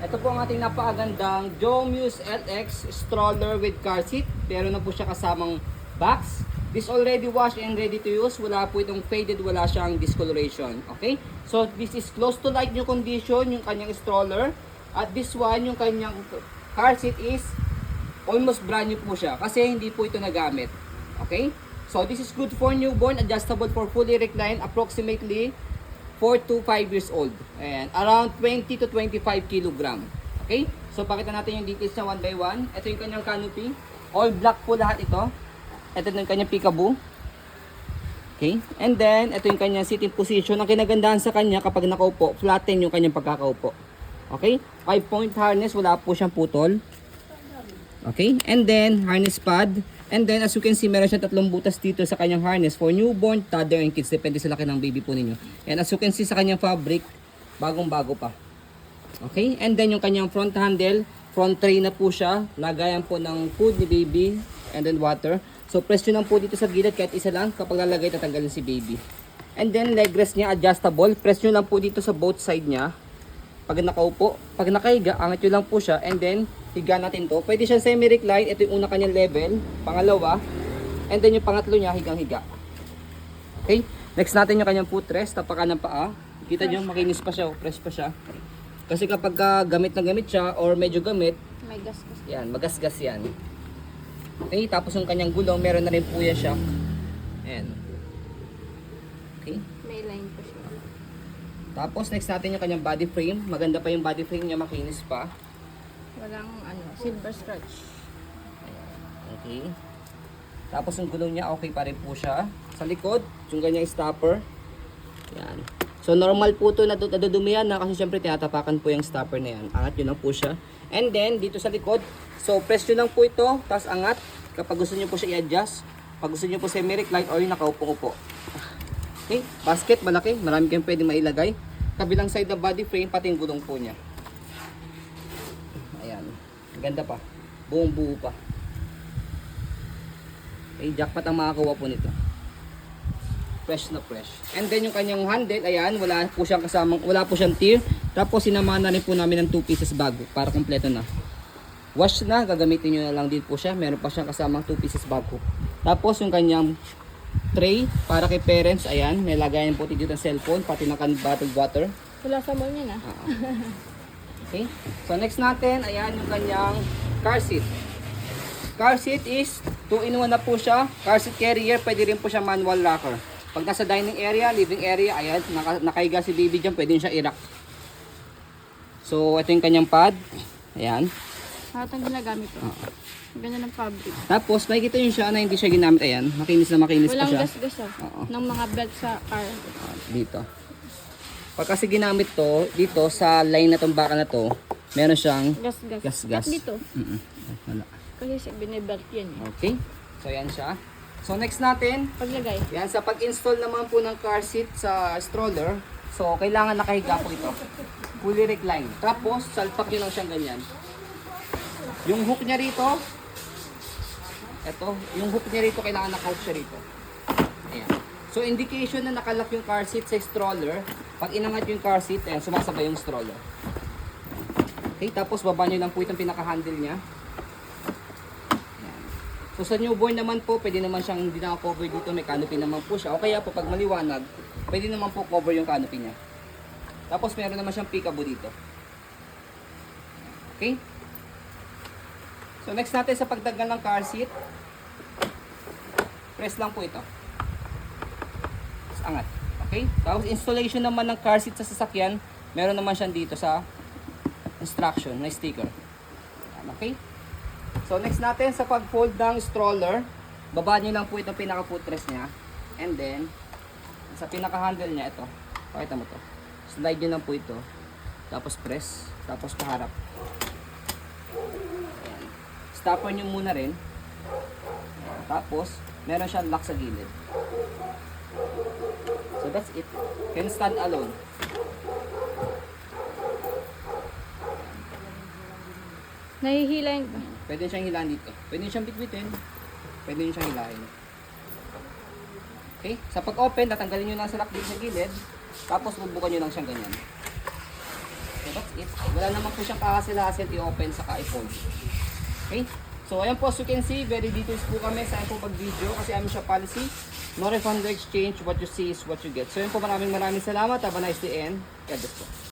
Ito po ang ating napakagandang Jomuse LX stroller with car seat. Pero na po siya kasamang box. This already washed and ready to use. Wala po itong faded, wala siyang discoloration. Okay? So this is close to like new condition, yung kanyang stroller. At this one, yung kanyang car seat is almost brand new po siya. Kasi hindi po ito nagamit. Okay? So this is good for newborn, adjustable for fully reclined, approximately 4 to 5 years old. And around 20 to 25 kilogram. Okay? So pakita natin yung details niya one by one. Ito yung kanyang canopy. All black po lahat ito. Ito yung kanyang peekaboo. Okay? And then, ito yung kanyang sitting position. Ang kinagandahan sa kanya kapag nakaupo, flatten yung kanyang pagkakaupo. Okay? 5-point harness, wala po siyang putol. Okay? And then, harness pad. And then, as you can see, meron siyang 3 butas dito sa kanyang harness for newborn, toddler, and kids. Depende sa laki ng baby po ninyo. And as you can see sa kanyang fabric, bagong-bago pa. Okay? And then, yung kanyang front handle, front tray na po siya. Lagayan po ng food ni baby and then water. So, press nyo lang po dito sa gilid kahit isa lang. Kapag lalagay, tatanggalin si baby. And then, leg rest niya, adjustable. Press nyo lang po dito sa both side niya. Pag nakaupo, pag nakahiga, angat nyo lang po siya. And then, higa natin to. Pwede siya semi-recline. Ito yung una kanyang level. Pangalawa. And then yung pangatlo niya, higang-higa. Okay? Next natin yung kanyang footrest. Tapakan ng paa. Kita nyo, makinis pa siya. Press pa siya. Kasi kapag gamit na gamit siya or medyo gamit, May gasgas. yan, magasgas yan. Okay? Tapos yung kanyang gulong, meron na rin po yan siya. Ayan. Okay? May line pa siya. Tapos next natin yung kanyang body frame. Maganda pa yung body frame niya, makinis pa. Walang silver scratch. Okay. Tapos yung gulong niya, okay pa rin po siya. Sa likod, yung kanyang stopper. Yan. So normal po ito, nadudumihan na kasi syempre tinatapakan po yung stopper na yan. Angat yun lang po siya. And then, dito sa likod, so press nyo lang po ito, tapos angat. Kapag gusto nyo po siya i-adjust. Pag gusto nyo po semi-recline or yung nakaupo-upo. Okay, basket, malaki. Marami kayong pwede mailagay. Kabilang side ng body frame, pati yung gulong po niya. Ayan. Ganda pa. Buong buo pa. Okay, jackpot ang makakuha po nito. Fresh na fresh. And then yung kanyang handle, ayan, wala po siyang kasamang, wala po siyang tear. Tapos sinamahan na rin po namin ng 2 pieces bago para kompleto na. Wash na, gagamitin nyo na lang din po siya. Meron pa siyang kasamang 2 pieces bago. Tapos yung kanyang tray para kay parents, ayan, nilagayan po dito ng cellphone, pati ng bottled water. Wala sa mall niya na. Okay. So next natin, ayan yung kanyang car seat. Car seat is 2-in-1 na po siya. Car seat carrier, pwede rin po siya manual locker. Pag nasa dining area, living area, ayan, nakahiga si baby dyan, pwede siya i-rack. So ito yung kanyang pad. Ayan. Lahat ang ginagamit ko. Ganda ng fabric. Tapos makikita nyo siya na hindi siya ginamit. Ayan, makinis na makinis pa Walang siya. gasgas Oo. ng mga belt sa car. Dito. Pag kasi ginamit to, dito sa line na tong baka na to, meron siyang Gasgas. gas-gas. At dito. Wala. Kasi binibelt yan eh. Okay. So yan siya. So next natin, Paglagay. yan sa pag-install naman po ng car seat sa stroller. So kailangan nakahiga po ito. Fully recline. Tapos salpak nyo lang siyang ganyan. Yung hook niya rito, ito, yung hook niya rito kailangan naka-hook siya rito. Ayan. So indication na nakalock yung car seat sa stroller. Pag inangat yung car seat, ayan, sumasabay yung stroller. Okay, tapos baba nyo lang po itong pinaka-handle niya. Ayan. So sa newborn naman po, pwede naman siyang hindi naka-cover dito, may canopy naman po siya. O kaya po pag maliwanag, pwede naman po cover yung canopy niya. Tapos meron naman siyang peekaboo dito. Okay? So next natin sa pagdagal ng car seat, press lang po ito. Tapos angat. Okay? Tapos installation naman ng car seat sa sasakyan, meron naman siya dito sa instruction na sticker. Okay? So next natin sa pag-fold ng stroller, baba niyo lang po itong pinaka-footrest niya. And then, sa pinaka-handle niya, ito. Pakita mo to. Slide niyo lang po ito. Tapos press. Tapos paharap. Stopper nyo muna rin. Tapos, meron siyang lock sa gilid. So that's it. Can stand alone. Nahihilayin ba? Pwede siyang hilahin dito. Pwede siyang bitbitin. Pwede nyo siyang hilahin. Okay? Sa pag-open, tatanggalin nyo lang sa lock dito sa gilid. Tapos, bubukan nyo lang siyang ganyan. that's it. Wala naman po siyang kakasilasin i-open saka i-fold. Okay? So ayan po, as you can see, very details po kami sa po pag-video kasi amin siya policy. No refund, no exchange, what you see is what you get. So yun po, maraming salamat. Have a nice day and God bless po.